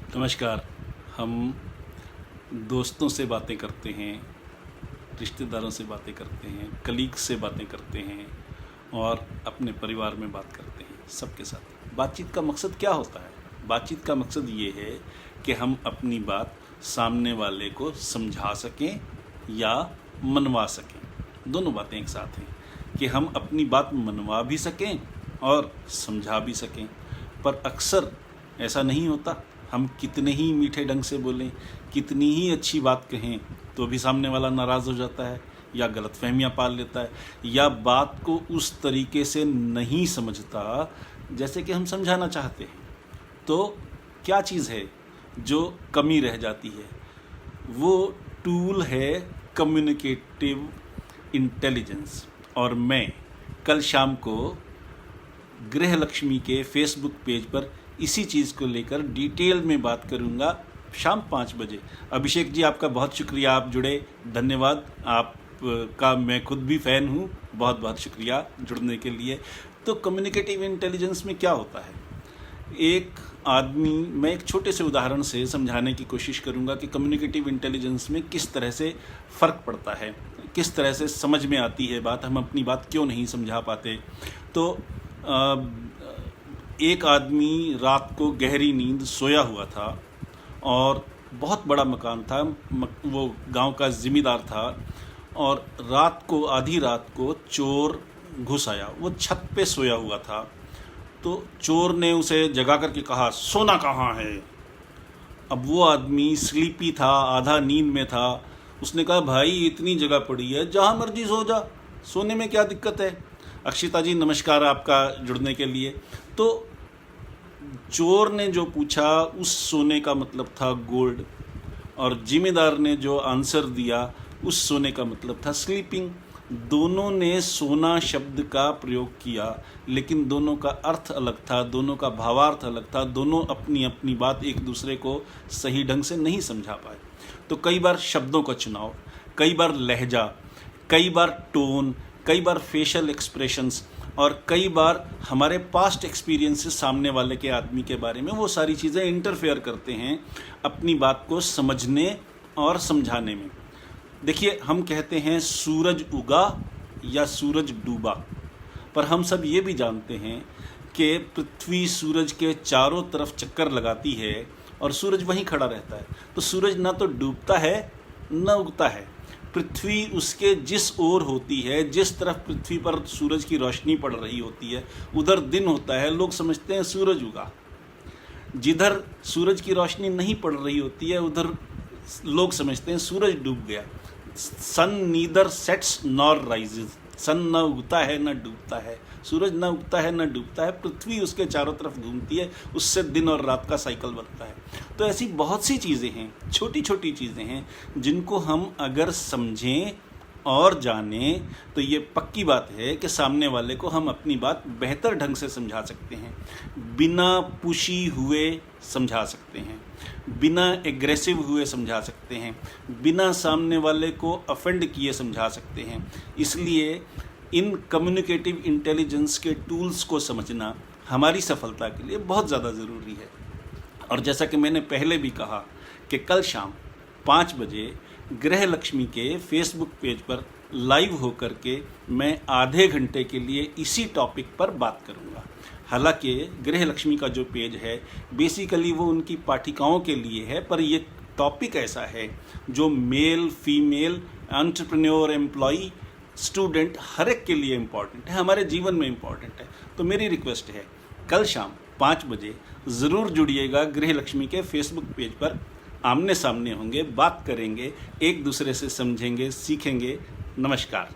नमस्कार। हम दोस्तों से बातें करते हैं, रिश्तेदारों से बातें करते हैं, कलीग्स से बातें करते हैं और अपने परिवार में बात करते हैं सबके साथ। बातचीत का मकसद क्या होता है? बातचीत का मकसद ये है कि हम अपनी बात सामने वाले को समझा सकें या मनवा सकें। दोनों बातें एक साथ हैं कि हम अपनी बात मनवा भी सकें और समझा भी सकें। पर अक्सर ऐसा नहीं होता। हम कितने ही मीठे ढंग से बोलें, कितनी ही अच्छी बात कहें, तो भी सामने वाला नाराज़ हो जाता है या गलतफहमियां पाल लेता है या बात को उस तरीके से नहीं समझता जैसे कि हम समझाना चाहते हैं। तो क्या चीज़ है जो कमी रह जाती है? वो टूल है कम्युनिकेटिव इंटेलिजेंस। और मैं कल शाम को गृहलक्ष्मी के फेसबुक पेज पर इसी चीज़ को लेकर डिटेल में बात करूंगा शाम 5 बजे। अभिषेक जी, आपका बहुत शुक्रिया, आप जुड़े, धन्यवाद। आपका मैं खुद भी फ़ैन हूँ, बहुत बहुत शुक्रिया जुड़ने के लिए। तो कम्युनिकेटिव इंटेलिजेंस में क्या होता है? एक आदमी, मैं एक छोटे से उदाहरण से समझाने की कोशिश करूंगा कि कम्युनिकेटिव इंटेलिजेंस में किस तरह से फ़र्क पड़ता है, किस तरह से समझ में आती है बात, हम अपनी बात क्यों नहीं समझा पाते। तो एक आदमी रात को गहरी नींद सोया हुआ था और बहुत बड़ा मकान था, वो गांव का ज़िम्मेदार था और रात को, आधी रात को चोर घुस आया। वो छत पे सोया हुआ था, तो चोर ने उसे जगा करके कहा, सोना कहाँ है? अब वो आदमी स्लीपी था, आधा नींद में था। उसने कहा, भाई इतनी जगह पड़ी है, जहाँ मर्जी सो जा, सोने में क्या दिक्कत है? अक्षिता जी, नमस्कार आपका जुड़ने के लिए। तो चोर ने जो पूछा उस सोने का मतलब था गोल्ड, और जिम्मेदार ने जो आंसर दिया उस सोने का मतलब था स्लीपिंग। दोनों ने सोना शब्द का प्रयोग किया, लेकिन दोनों का अर्थ अलग था, दोनों का भावार्थ अलग था, दोनों अपनी अपनी बात एक दूसरे को सही ढंग से नहीं समझा पाए। तो कई बार शब्दों का चुनाव, कई बार लहजा, कई बार टोन, कई बार फेशियल एक्सप्रेशंस और कई बार हमारे पास्ट एक्सपीरियंसेस सामने वाले के आदमी के बारे में, वो सारी चीज़ें इंटरफेयर करते हैं अपनी बात को समझने और समझाने में। देखिए, हम कहते हैं सूरज उगा या सूरज डूबा, पर हम सब ये भी जानते हैं कि पृथ्वी सूरज के चारों तरफ चक्कर लगाती है और सूरज वहीं खड़ा रहता है। तो सूरज ना तो डूबता है न उगता है। पृथ्वी उसके जिस ओर होती है, जिस तरफ पृथ्वी पर सूरज की रोशनी पड़ रही होती है, उधर दिन होता है, लोग समझते हैं सूरज उगा। जिधर सूरज की रोशनी नहीं पड़ रही होती है, उधर लोग समझते हैं सूरज डूब गया। सन नीदर सेट्स नॉर राइजेस, सन न उगता है न डूबता है, सूरज न उगता है न डूबता है, पृथ्वी उसके चारों तरफ घूमती है, उससे दिन और रात का साइकिल बनता है। तो ऐसी बहुत सी चीज़ें हैं, छोटी छोटी चीज़ें हैं, जिनको हम अगर समझें और जानें तो ये पक्की बात है कि सामने वाले को हम अपनी बात बेहतर ढंग से समझा सकते हैं, बिना पुशी हुए समझा सकते हैं, बिना एग्रेसिव हुए समझा सकते हैं, बिना सामने वाले को अफेंड किए समझा सकते हैं। इसलिए इन कम्युनिकेटिव इंटेलिजेंस के टूल्स को समझना हमारी सफलता के लिए बहुत ज़्यादा ज़रूरी है। और जैसा कि मैंने पहले भी कहा कि कल शाम 5 बजे गृहलक्ष्मी के फेसबुक पेज पर लाइव होकर के मैं आधे घंटे के लिए इसी टॉपिक पर बात करूंगा। हालांकि गृहलक्ष्मी का जो पेज है बेसिकली वो उनकी पाठिकाओं के लिए है, पर ये टॉपिक ऐसा है जो male, female, entrepreneur, employee, student, हर एक के लिए इम्पॉर्टेंट है, हमारे जीवन में इम्पॉर्टेंट है। तो मेरी रिक्वेस्ट है, कल शाम 5 बजे ज़रूर जुड़िएगा गृहलक्ष्मी के फेसबुक पेज पर। आमने सामने होंगे, बात करेंगे, एक दूसरे से समझेंगे, सीखेंगे। नमस्कार।